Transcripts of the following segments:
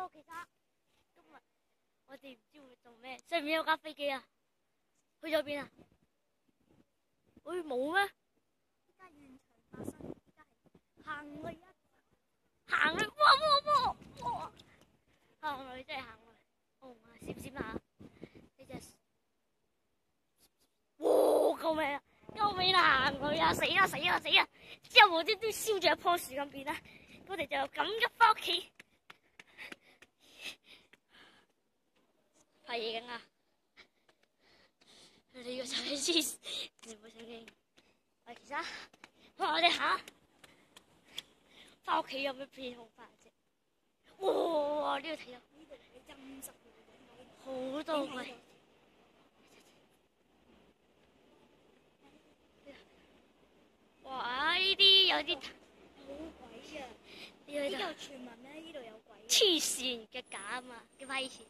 Hello，其實今日我哋唔知會做咩，上面有架飛機啊，去咗邊啊？會冇咩？依家現場發生，依家係行去行去，哇！行去真係行去，哦，閃閃下，呢隻，哇！救命啊！救命啊！行去啊！死啊！之後無端端燒住一棵樹咁邊啦，我哋就咁樣翻屋企。拍嘢緊啊！你個仔黐，你唔好醒經。喂，其實我哋行翻屋企有咩變好快啫？哇！呢度睇到呢度係陰濕嘅，好多鬼。哇！呢啲有啲好鬼啊！呢度傳聞咧，呢度有鬼。黐線嘅假啊嘛，嘅威脅。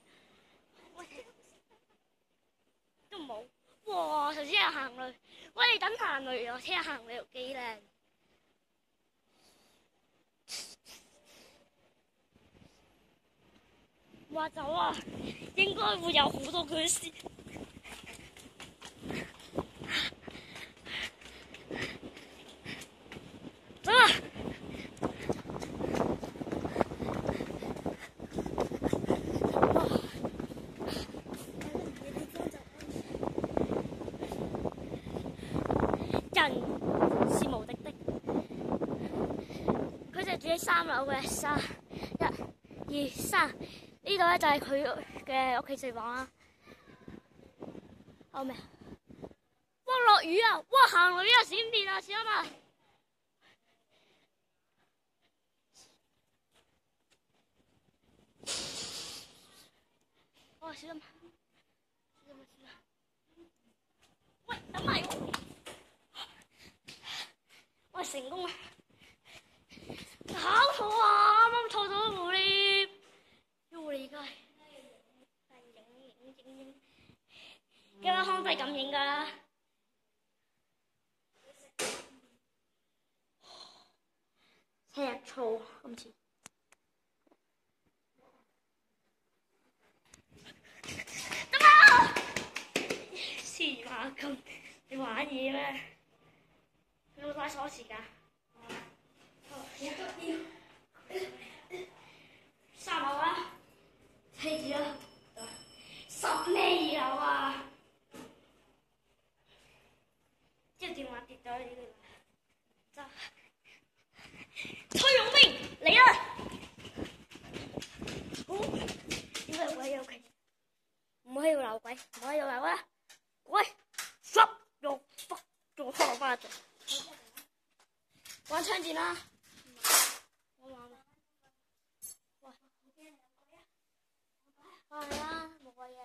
都冇。哇！頭先有行雷，喂，你等行雷啊！聽日行雷又幾靚。話走啊！應該會有好多僵屍。走啊！人是無敵的，佢就住喺3樓嘅1、2、3，呢度咧就係佢嘅屋企睡房啦。後面，哇落雨啊！哇行雷啊！閃電啊！小心啊！哇小心！喂，等埋我！喂，成功啦！搞錯啊！啱啱錯咗狐狸，狐狸街，影，今日康輝咁影噶啦，聽日錯今次，得啦！黐孖筋，你玩嘢咩？你有冇帶鎖匙㗎？3樓啊，記住啊，10咩2樓啊？之後電話跌咗呢度，崔永明嚟啦！好，點解有鬼有鬼？唔可以鬧鬼，唔可以鬧鬼啊！喂，stop your fuck your father！玩槍戰啦！我玩啦。喂，係啊，冇鬼嘅。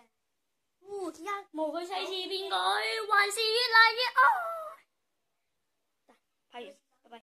而家無懼世事變改，還是越嚟越愛。拍完。